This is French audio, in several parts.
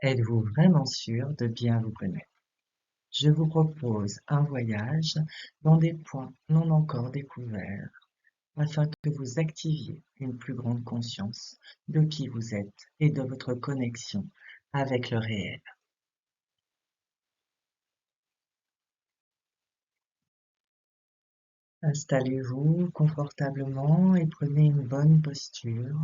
Êtes-vous vraiment sûr de bien vous connaître? Je vous propose un voyage dans des points non encore découverts afin que vous activiez une plus grande conscience de qui vous êtes et de votre connexion avec le réel. Installez-vous confortablement et prenez une bonne posture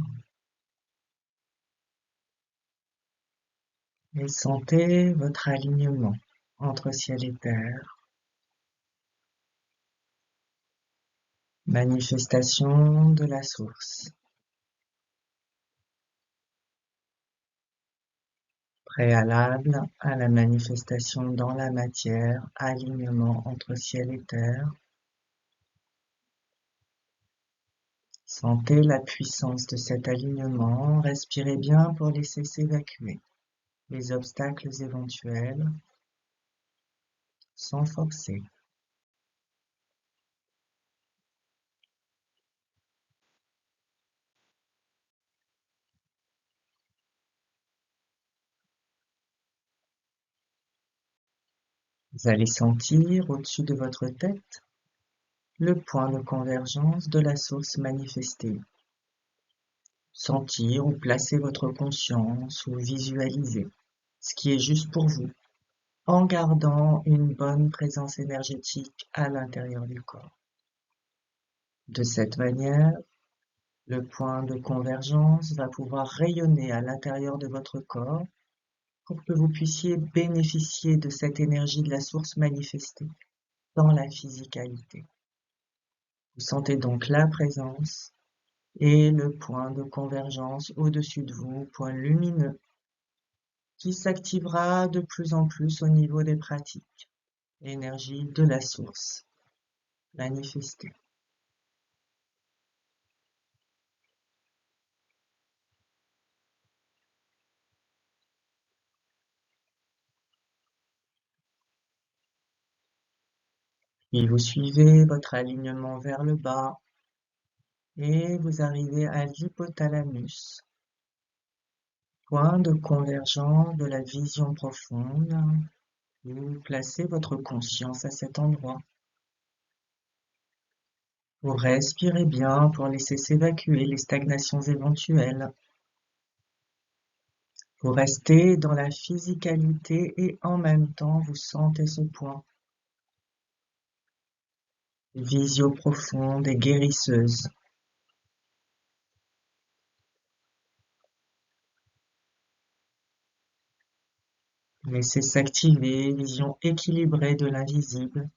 et sentez votre alignement entre ciel et terre, manifestation de la source. Préalable à la manifestation dans la matière, alignement entre ciel et terre. Sentez la puissance de cet alignement, respirez bien pour laisser s'évacuer les obstacles éventuels sans forcer. Vous allez sentir au-dessus de votre tête le point de convergence de la source manifestée. Sentir ou placer votre conscience ou visualiser ce qui est juste pour vous, en gardant une bonne présence énergétique à l'intérieur du corps. De cette manière, le point de convergence va pouvoir rayonner à l'intérieur de votre corps pour que vous puissiez bénéficier de cette énergie de la source manifestée dans la physicalité. Vous sentez donc la présence et le point de convergence au-dessus de vous, point lumineux, qui s'activera de plus en plus au niveau des pratiques. Énergie de la source manifestée. Et vous suivez votre alignement vers le bas et vous arrivez à l'hypothalamus, point de convergence de la vision profonde. Vous placez votre conscience à cet endroit. Vous respirez bien pour laisser s'évacuer les stagnations éventuelles. Vous restez dans la physicalité et en même temps vous sentez ce point. Vision profonde et guérisseuse. Laissez s'activer, vision équilibrée de l'invisible.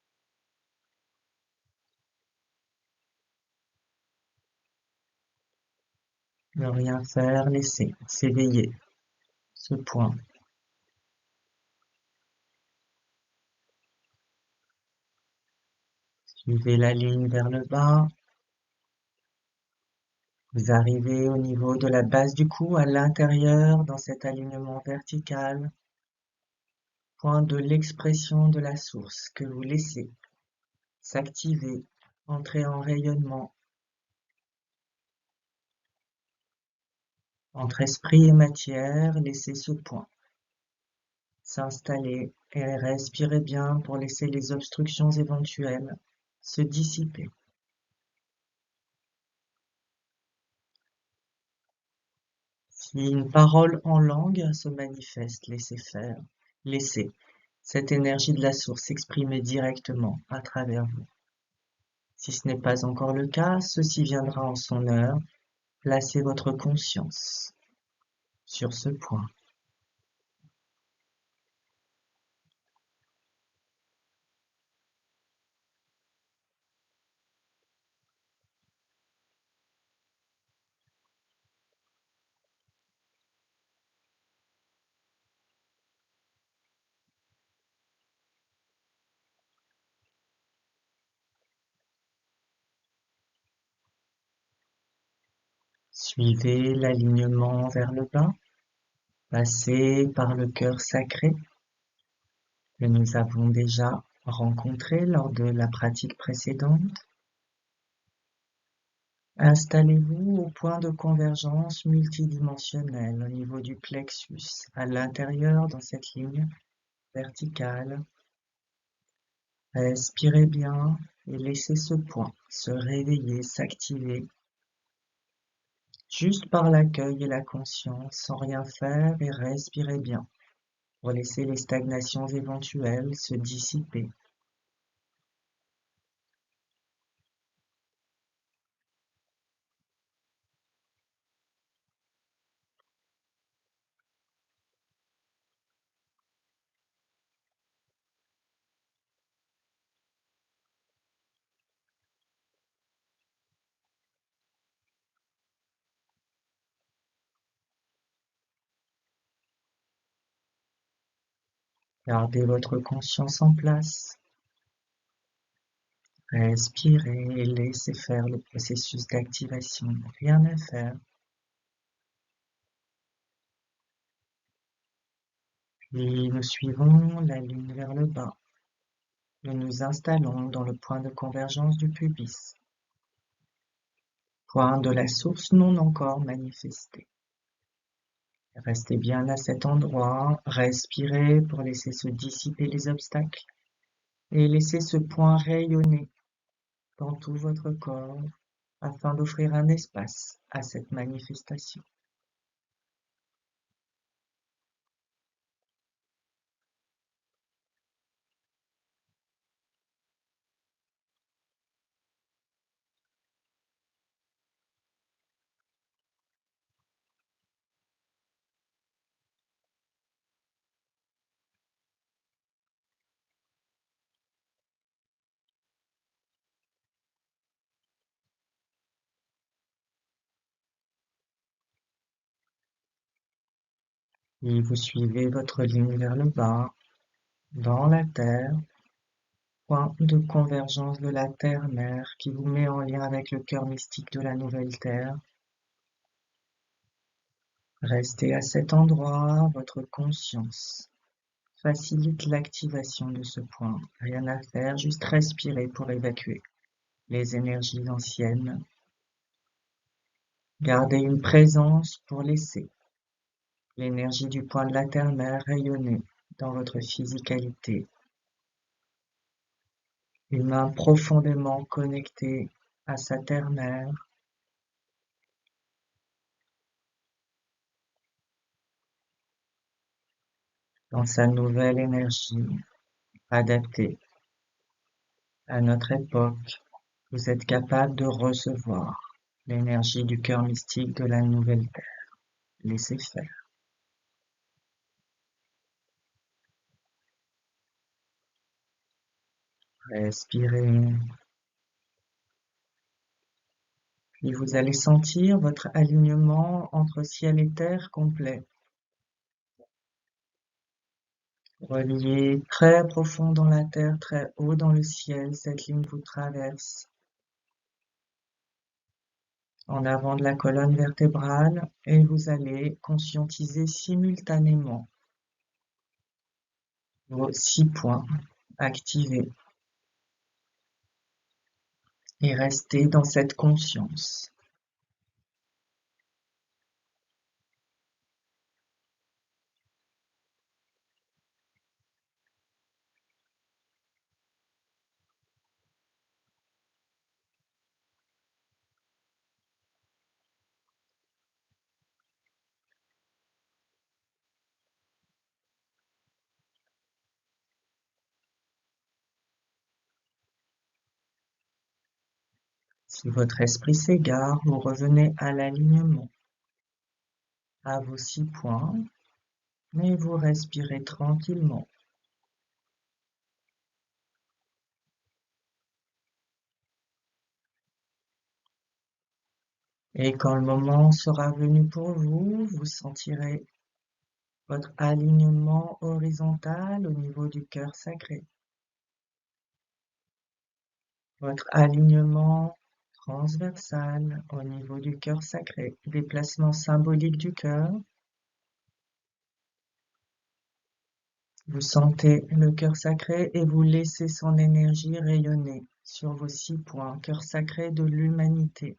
Ne rien faire, laisser s'éveiller. Ce point. Suivez la ligne vers le bas. Vous arrivez au niveau de la base du cou, à l'intérieur, dans cet alignement vertical. Point de l'expression de la source que vous laissez s'activer, entrer en rayonnement. Entre esprit et matière, laissez ce point s'installer et respirez bien pour laisser les obstructions éventuelles se dissiper. Si une parole en langue se manifeste, laissez faire. Laissez cette énergie de la source s'exprimer directement à travers vous. Si ce n'est pas encore le cas, ceci viendra en son heure. Placez votre conscience sur ce point. Suivez l'alignement vers le bas. Passez par le cœur sacré que nous avons déjà rencontré lors de la pratique précédente. Installez-vous au point de convergence multidimensionnel au niveau du plexus, à l'intérieur dans cette ligne verticale. Respirez bien et laissez ce point se réveiller, s'activer, juste par l'accueil et la conscience, sans rien faire, et respirez bien pour laisser les stagnations éventuelles se dissiper. Gardez votre conscience en place. Respirez et laissez faire le processus d'activation. Rien à faire. Puis nous suivons la ligne vers le bas. Nous nous installons dans le point de convergence du pubis, point de la source non encore manifestée. Restez bien à cet endroit, respirez pour laisser se dissiper les obstacles et laissez ce point rayonner dans tout votre corps afin d'offrir un espace à cette manifestation. Et vous suivez votre ligne vers le bas, dans la terre, point de convergence de la terre-mère qui vous met en lien avec le cœur mystique de la nouvelle terre. Restez à cet endroit, votre conscience facilite l'activation de ce point. Rien à faire, juste respirer pour évacuer les énergies anciennes. Gardez une présence pour laisser l'énergie du point de la terre-mère rayonner dans votre physicalité. Humain profondément connecté à sa terre-mère, dans sa nouvelle énergie, adaptée à notre époque. Vous êtes capable de recevoir l'énergie du cœur mystique de la nouvelle terre. Laissez faire. Respirez. Puis vous allez sentir votre alignement entre ciel et terre complet. Relié très profond dans la terre, très haut dans le ciel, cette ligne vous traverse en avant de la colonne vertébrale et vous allez conscientiser simultanément vos 6 points activés et rester dans cette conscience. Si votre esprit s'égare, vous revenez à l'alignement, à vos 6 points, et vous respirez tranquillement. Et quand le moment sera venu pour vous, vous sentirez votre alignement horizontal au niveau du cœur sacré, votre alignement transversal au niveau du cœur sacré, déplacement symbolique du cœur. Vous sentez le cœur sacré et vous laissez son énergie rayonner sur vos 6 points, cœur sacré de l'humanité.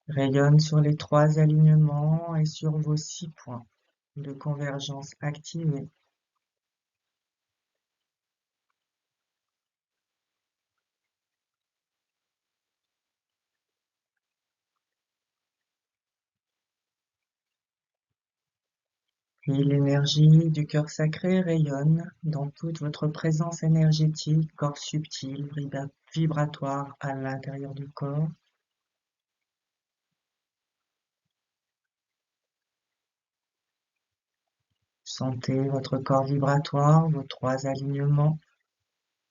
rayonne sur les 3 alignements et sur vos 6 points de convergence activés. Puis l'énergie du cœur sacré rayonne dans toute votre présence énergétique, corps subtil, vibratoire à l'intérieur du corps. Sentez votre corps vibratoire, vos 3 alignements,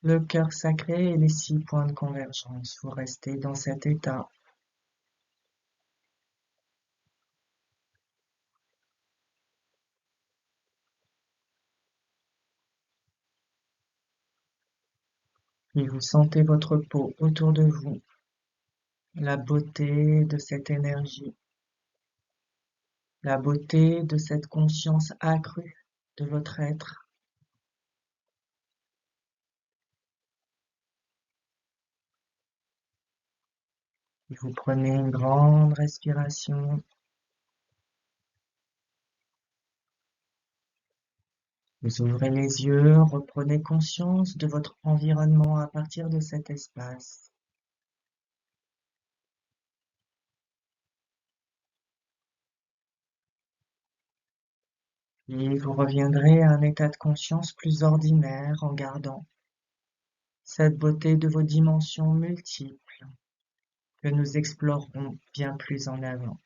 le cœur sacré et les 6 points de convergence. Vous restez dans cet état. Puis vous sentez votre peau autour de vous, la beauté de cette énergie, la beauté de cette conscience accrue de votre être. Et vous prenez une grande respiration. Vous ouvrez les yeux, reprenez conscience de votre environnement à partir de cet espace. Et vous reviendrez à un état de conscience plus ordinaire en gardant cette beauté de vos dimensions multiples que nous explorerons bien plus en avant.